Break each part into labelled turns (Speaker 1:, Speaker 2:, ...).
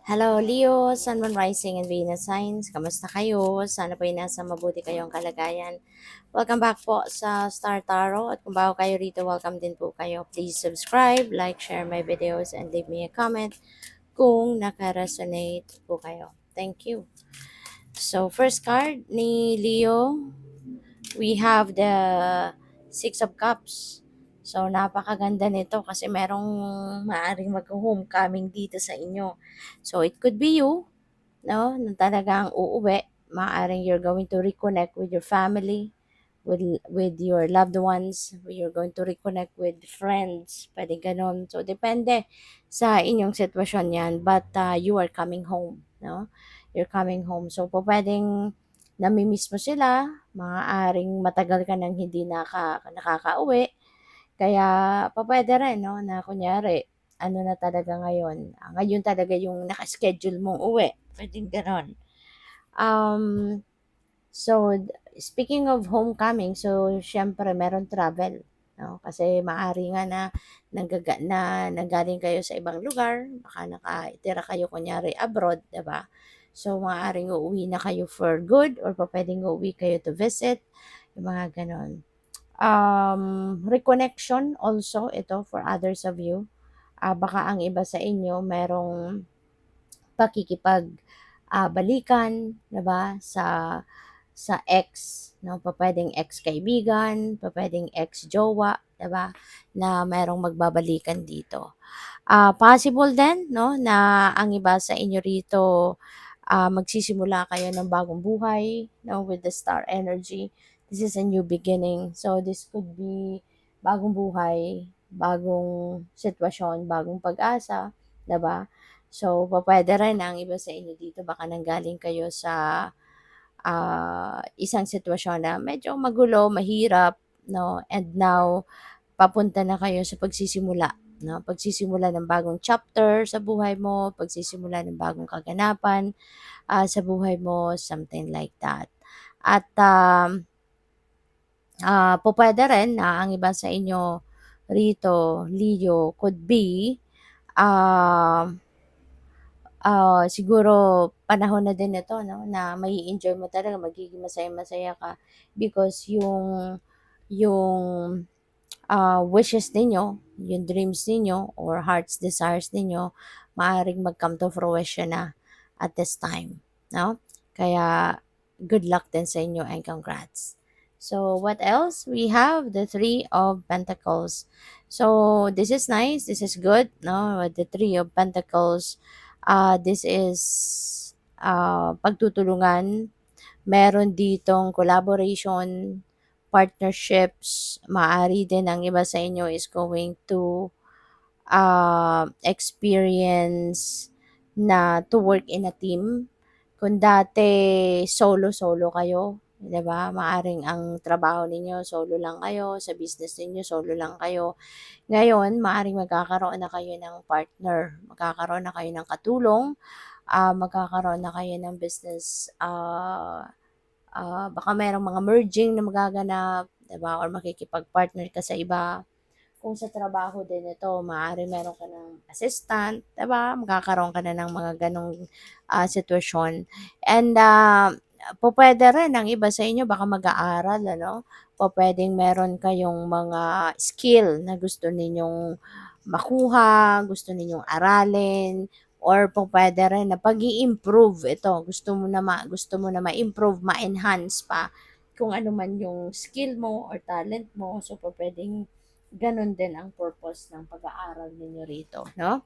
Speaker 1: Hello, Leo, Sun, Moon, Rising, and Venus Signs. Kamusta kayo? Sana po ay nasa mabuti kayong kalagayan. Welcome back po sa Star Tarot. At kung bago kayo rito, welcome din po kayo. Please subscribe, like, share my videos, and leave me a comment kung naka-resonate po kayo. Thank you. So, first card ni Leo, we have the Six of Cups. So, napakaganda nito kasi merong maaring mag-homecoming dito sa inyo. So, it could be you, no, na talagang uuwi. Maaring you're going to reconnect with your family, with your loved ones, you're going to reconnect with friends, pwede ganon. So, depende sa inyong sitwasyon yan. But you are coming home, no? You're coming home. So, po pwedeng namimiss mo sila, maaaring matagal ka nang hindi nakakauwi. Kaya, pa pwede rin, no, na kunyari, ano na talaga ngayon, ngayon talaga yung naka-schedule mong uwi. Pwedeng ganon. Um, so, speaking of homecoming, so, syempre, meron travel. No? Kasi maari nga na, nanggaling kayo sa ibang lugar, baka nakatira kayo kunyari abroad, diba? So, maaaring uuwi na kayo for good or pa pwedeng uuwi kayo to visit, yung mga ganon. Reconnection also, ito for others of you. Baka ang iba sa inyo merong pakikipag balikan, 'di ba? Sa ex, no? Pwedeng ex-kaibigan, pwedeng ex-jowa, 'di ba? Na merong magbabalikan dito. Possible din, no, na ang iba sa inyo rito magsisimula kayo ng bagong buhay, no, with the star energy. This is a new beginning. So this could be bagong buhay, bagong sitwasyon, bagong pag-asa, 'di ba? So, pwede rin ang iba sa inyo dito baka nanggaling kayo sa isang sitwasyon na medyo magulo, mahirap, no? And now, papunta na kayo sa pagsisimula, no? Pagsisimula ng bagong chapter sa buhay mo, pagsisimula ng bagong kaganapan sa buhay mo, something like that. At pwede rin na ang iba sa inyo rito, Leo, could be um siguro panahon na din ito, no, na may enjoy mo talaga, magiging masaya-masaya ka because yung wishes ninyo, yung dreams ninyo or heart's desires ninyo, maaaring mag-come to fruition na at this time, no? Kaya good luck din sa inyo and congrats. So what else? We have the Three of Pentacles. So this is nice, this is good, no? The Three of Pentacles, this is pagtutulungan, meron ditong collaboration, partnerships, maaari din ang iba sa inyo is going to experience na to work in a team. Kung dati solo-solo kayo, 'di ba? Maaring ang trabaho ninyo solo lang kayo, sa business ninyo solo lang kayo. Ngayon, maaring magkakaroon na kayo ng partner, magkakaroon na kayo ng katulong, magkakaroon na kayo ng business, baka merong mga merging na magaganap, 'di ba? Or makikipag-partner ka sa iba. Kung sa trabaho din ito, maaari meron ka ng assistant, 'di ba? Magkakaroon ka na ng mga ganong sitwasyon. And pupuwede rin ang iba sa inyo baka mag-aaral, ano? Pupuwedeng meron kayong mga skill na gusto ninyong makuha, gusto ninyong aralin, or pupuwede rin na pag improve ito, gusto mo na ma-improve, ma-enhance pa kung ano man yung skill mo or talent mo. So, pupuwedeng gano'n din ang purpose ng pag-aaral ninyo rito, no?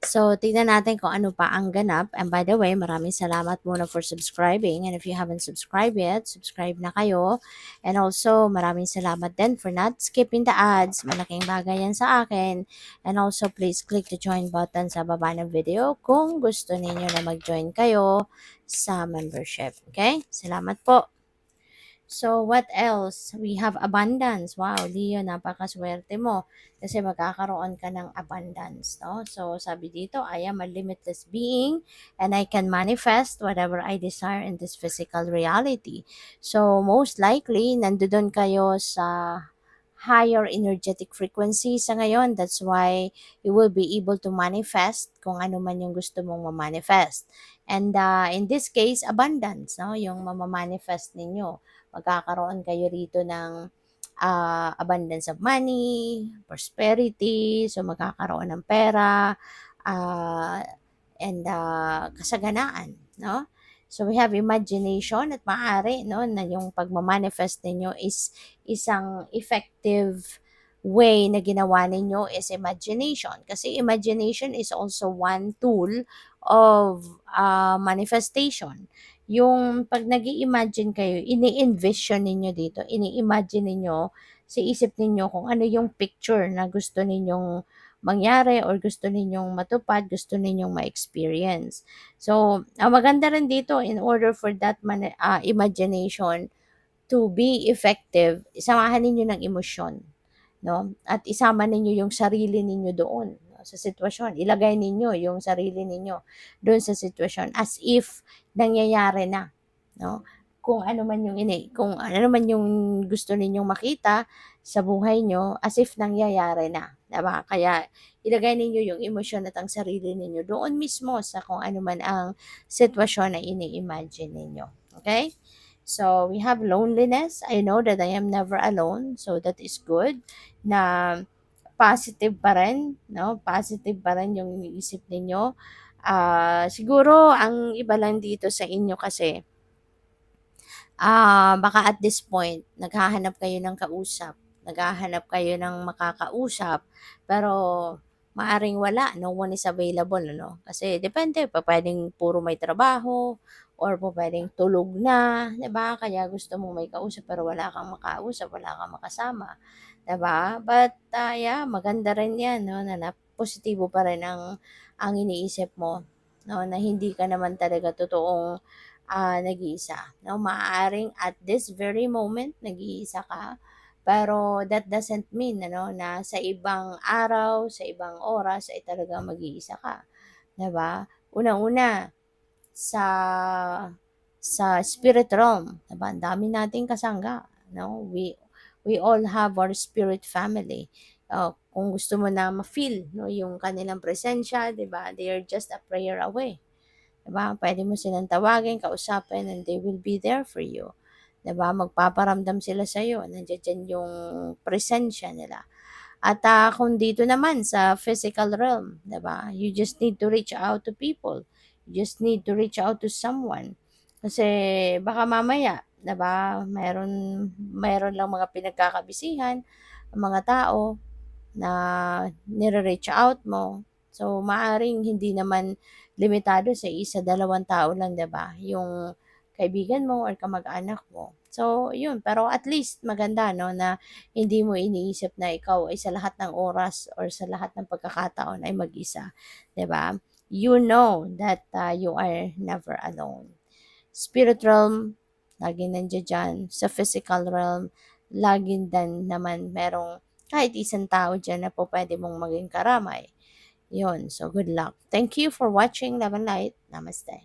Speaker 1: So, tignan natin kung ano pa ang ganap. And by the way, maraming salamat muna for subscribing. And if you haven't subscribed yet, subscribe na kayo. And also, maraming salamat din for not skipping the ads. Malaking bagay yan sa akin. And also, please click the join button sa baba ng video kung gusto ninyo na mag-join kayo sa membership. Okay? Salamat po. So, what else? We have abundance. Wow, Leo, napakaswerte mo. Kasi magkakaroon ka ng abundance, no? So, sabi dito, I am a limitless being and I can manifest whatever I desire in this physical reality. So, most likely, nandoon kayo sa higher energetic frequency sa ngayon. That's why you will be able to manifest kung ano man yung gusto mong ma-manifest. And in this case, abundance, no? Yung mamamanifest ninyo. Magkakaroon kayo rito ng abundance of money, prosperity, so magkakaroon ng pera, uh, and kasaganaan, no? So we have imagination at maaari no na yung pagma-manifest ninyo is isang effective way na ginawa ninyo is imagination. Kasi imagination is also one tool of manifestation. Yung pag nag imagine kayo, ini-envision ninyo dito, ini-imagine ninyo sa isip ninyo kung ano yung picture na gusto ninyong mangyari or gusto ninyong matupad, gusto ninyong ma-experience. So, ang maganda rin dito in order for that imagination to be effective, samahan ninyo ng emosyon, no? At isama ninyo yung sarili ninyo doon no, sa sitwasyon. Ilagay ninyo yung sarili ninyo doon sa sitwasyon as if nangyayari na, no? Kung ano man yung gusto ninyong makita sa buhay nyo as if nangyayari na, 'di ba? Kaya ilagay ninyo yung emosyon at ang sarili ninyo doon mismo sa kung ano man ang sitwasyon na ini-imagine ninyo. Okay? So, we have loneliness. I know that I am never alone. So, that is good na positive pa rin, no? Positive pa rin yung iniisip ninyo. Siguro, ang iba lang dito sa inyo kasi, baka at this point, naghahanap kayo ng kausap, naghahanap kayo ng makakausap, pero maaring wala, no one is available, ano? Kasi depende, pa pwedeng puro may trabaho, or po pwedeng tulog na, 'di ba? Kaya gusto mo may kausap pero wala kang makausap, wala kang makasama, 'di ba? But yeah, maganda rin 'yan, no, na positibo pa rin ang iniisip mo, no, na hindi ka naman talaga totoong nag-iisa. No, maaaring at this very moment nag-iisa ka, pero that doesn't mean ano na sa ibang araw, sa ibang oras ay talagang mag-iisa ka, 'di ba? Unang-una sa spirit realm, 'di ba? Ang dami nating kasangga, no? We all have our spirit family. Kung gusto mo na ma-feel no yung kanilang presensya, 'di ba? They are just a prayer away. 'Di ba? Pwede mo silang tawagin, kausapin, and they will be there for you. 'Di ba? Magpaparamdam sila sa iyo. Nandiyan yung presensya nila. At kung dito naman sa physical realm, 'di ba? You just need to reach out to people. You just need to reach out to someone. Kasi baka mamaya, 'di ba? Mayroon lang mga pinagkakabisihan ang mga tao na nire-reach out mo. So, maaring hindi naman limitado sa isa, dalawang tao lang, 'di ba? Yung kaibigan mo or kamag-anak mo. So, yun. Pero at least maganda, no, na hindi mo iniisip na ikaw ay sa lahat ng oras or sa lahat ng pagkakataon ay mag-isa, 'di ba? You know that you are never alone. Spirit realm, lagi nandiyan dyan. Sa physical realm, lagi din naman merong kahit isang tao dyan na po pwede mong maging karamay. Yun. So, good luck. Thank you for watching. Love and light. Namaste.